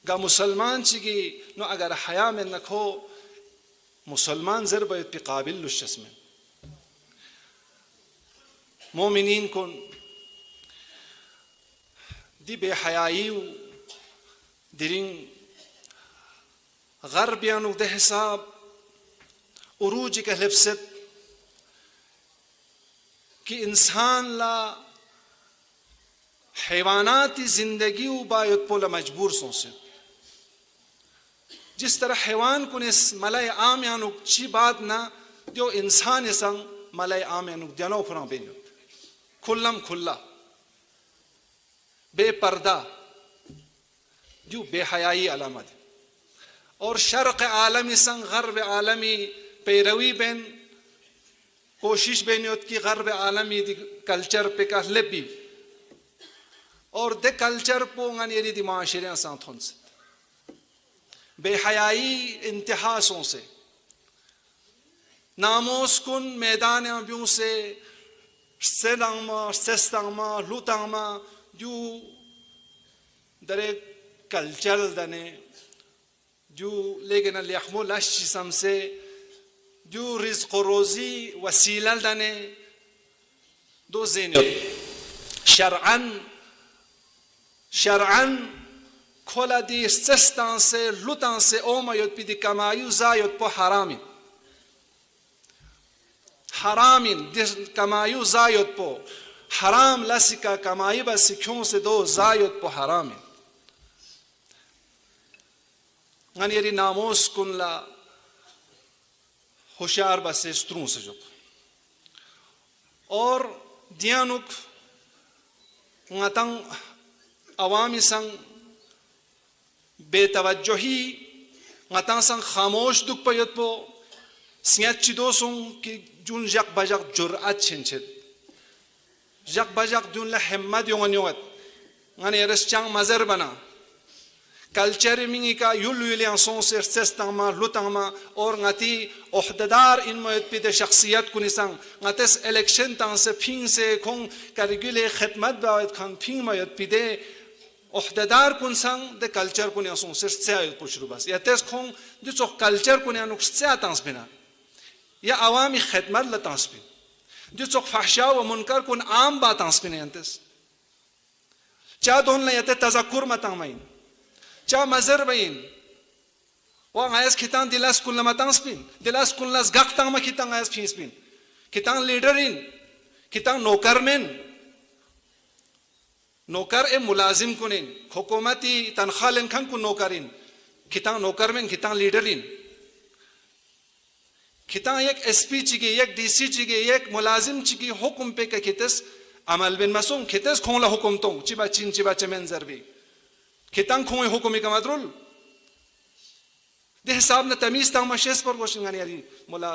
गा मुसलमान Chigi no अगर हया में नखो मुसलमान जर बयत पे काबिल लुशस में मोमिनीन कुन दी बेहयाई दिरिंग गरबियानु दे हिसाब उरूज के लिप्सत कि इंसान ला हैवानाती जिंदगी उबायत पोला मजबूर सोचे जिस तरह हैवान कुन इस मलय आम यानुक ची बात ना जो इंसान संग मलय आम यानुक जनो फुरा बेनु खुल्लम खुल्ला बेपर्दा जो बेहयाई अलामत और शर्क आलमी संग गर्ब आलमी पैरवी बेन कोशिश बेनियत की गर्ब आलमी दी कल्चर पे का लेपी और दे कल्चर पोंगन येरी दी माशरे सांथों से बेहयाई इंतहासों से नामोस कुन मैदान अब्यूं से सेलांगमा सेस्तांगमा लुतांगमा जो दरे कल्चर दने जो लेकिन लियाखमो लाशी समसे जो रिज़्क़ रोज़ी वसीला दने दो ज़ेनियत शरअन खोला दी सेस्तां से लुतां से ओमयत पिदी कमायु जायत पो हरामिन दिस कमायु जायत पो हराम लसिका कमाई बस क्यों से दो जायत पो हरामिन गनियरी नामोस कुनला होशियार बस स्त्रों से जो और दियानुक ngатang अवामी संग बेतवज्जोही ngатang संग खामोश दुख पयत पो सियात चिदोसों कि जुन जक बजक जुर्अत छिंचित जक बजक जुन ला हिम्मत योंगन योंगत ngani eres chang mazar बना कल्चर मिंगी का युलियांसों से सेस्तांगमा लुतांगमा और ngati ओहदेदार इन मयत शख्सियत कुनिसंग ngats इलेक्शन तां से फिंग से खों करगिले खिदमत बावत खान फिंग मयत पिदे ओहदेदार कुनसंग दे कल्चर कुनियांसों से आयत पुशरु बस या तेस खों जो कल्चर कुनियानुक से आतांस बिना या अवामी खिदमत लतांस बिन जो फहशा व मुनकर कुन आम बातांस बिन यंतस चा दोन लयते तज़क्कुर मतांगमाइन चा मजर बइन वांग आयस खितान दिलास कुल्ला मतांस बिन दिलास कुल्लास गक्तांग मा खितांग आयस फीस बिन खितांग लीडर इन खितांग नौकर मेन नौकर ए मुलाजिम कुनिन हुकूमती तनख्वाह लेनखन कुन नौकरिन खितांग नौकर मेन खितांग लीडर इन खितांग एक एसपी चिगे एक डीसी चिगे एक मुलाजिम चिगे हुकुम पे का खितस अमल बिन मसूम खितस खोला हुकुम तो चिबा चिन चिबा चमेन जरबी खितांग खोए हुकुमी का मदरुल दे हिसाब न तमीज तांग मशेस पर गोशिंगानी यारी मुला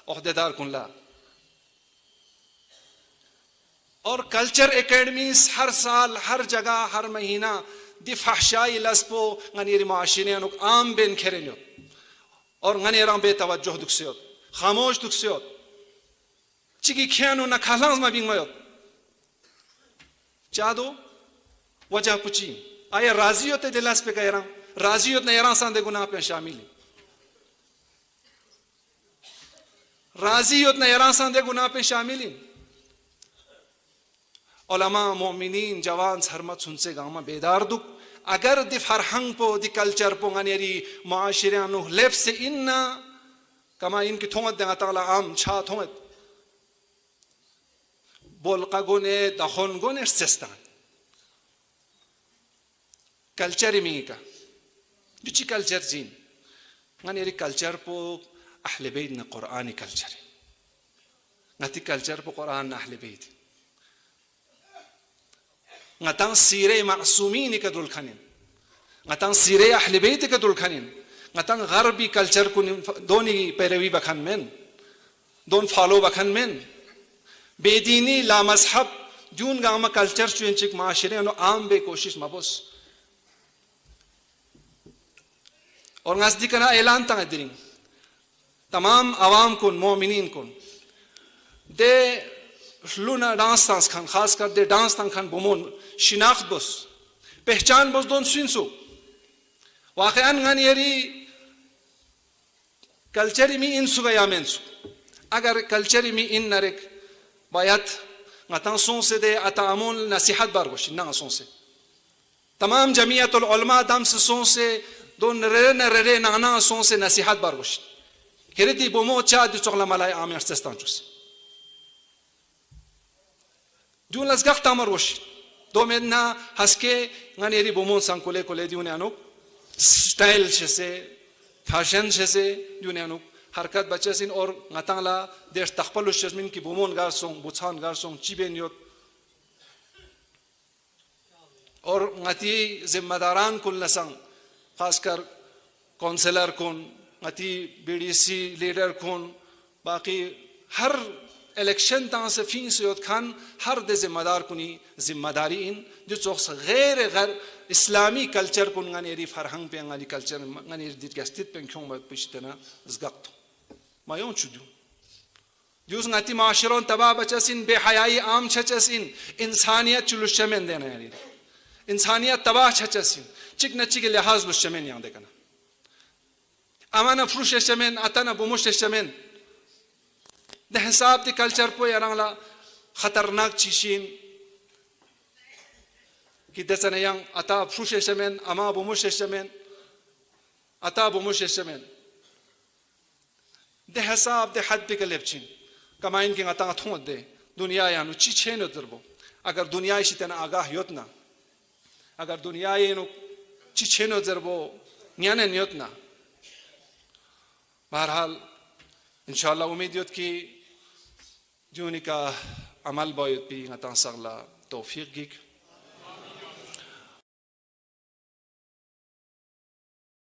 ओहदेदार कुनला और कल्चर एकेडमीज हर साल हर जगह हर महीना दी फहशाई लस्पो गनीरी माशिने अनुक आम बेन खेरेन्यो और गनीरां बेतवज्जो दुखसियो खामोश दुखसियो चिगी खियानु न खालांस मा बिंगमयो चादो वजह पुची आया राजी होते दिलास पे कह रहा राजी होते नयरां सांदे गुनाह पे शामिल राजी होते नयरां सांदे गुनाह पे शामिल उलमा मोमिनीन जवान हरमत सुनसे गामा बेदार दुख अगर दि फरहंग पो दि कल्चर पो गनेरी माशिरानु लेफ से इन्ना कमा इनकी थोंगत देगा ताला आम छा थोंगत बोलका गुने दखन गुने सेस्तान कल्चर में का दुची कल्चर जीन गनेरी कल्चर पो अहले बैत न कुरानी कल्चर गति कल्चर पो कुरान न अहले बैत ngatan sire ma'sumin ka dul khanin ngatan sire ahli bait ka dul khanin ngatan gharbi culture kun doni पैरवी बखन men don follow बखन men बेदीनी ला मजहब जून गामा कल्चर चुनचिक माशरे नो आम बे कोशिश मबोस और नजदीक ना ऐलान ता दिरिंग तमाम आवाम को मोमिनीन को दे लुना डांस तांस खान खास कर दे डांस तांस खान बुमोन शिनाख्त बस पहचान बस दोन सुनसो واقعا غنيري كالتشري مي إنسو غيامنسو أجر كالتشري مي إن نرك بايات غتان سونسي دي أتامون نصيحت بارغوش إنها سونسي تمام جميع العلماء دام سونسي دون رري نانا سونسي نصيحت بارغوش هردي بومو تشاد تشغل ملاي آمير سستانجوس دون لزغاق تامروش دومنا هسكي غنيري بومون سانكولي كولي ديوني أنو ستايل شسي فاشن شسي ديوني أنو حركات بچسين اور غتانلا دير تخپلوش شسمين كي بومون غارسون بوچان غارسون چيبين يوت اور غتي ذمہداران كل نسان خاص کر کونسلر کون غتي BDC ليدر کون باقي هر इलेक्शन तां से फिंग से योद खान हर दे ज़िम्मेदार कुनी ज़िम्मेदारी इन जो चौक्स गैर इस्लामी कल्चर कुन गाने री फरहंग पे गाने कल्चर गाने री दिट गस्तित पे क्यों बात पिछतना ज़गात मायों चुदू जूस गाती माशरों तबाह बचसिन बेहयाई आम छचसिन इंसानियत चुलुश्चमें देना यानी इंसानियत तबाह छचसिन चिक न चिक लिहाज लुश्चमें यां देखना अमाना फ्रूशेश्चमें अतना बुमुशेश्चमें ده حساب دي کلچر پو یاران لا خطرناک چیشین کی دسنه yang ata فروش شمن اما بومش شمن ata بومش شمن ده حساب ده حد بکلبچین کماین کی ata थोंद दे दुनिया यानु ची छेनो दरबो अगर दुनिया इशितन आगाह योतना अगर दुनिया येनु ची छेनो दरबो न्याने न्योतना बहरहाल इंशाअल्लाह उम्मीद योत की جوني كا عمل بايد بي غتان سغلا توفيق جيك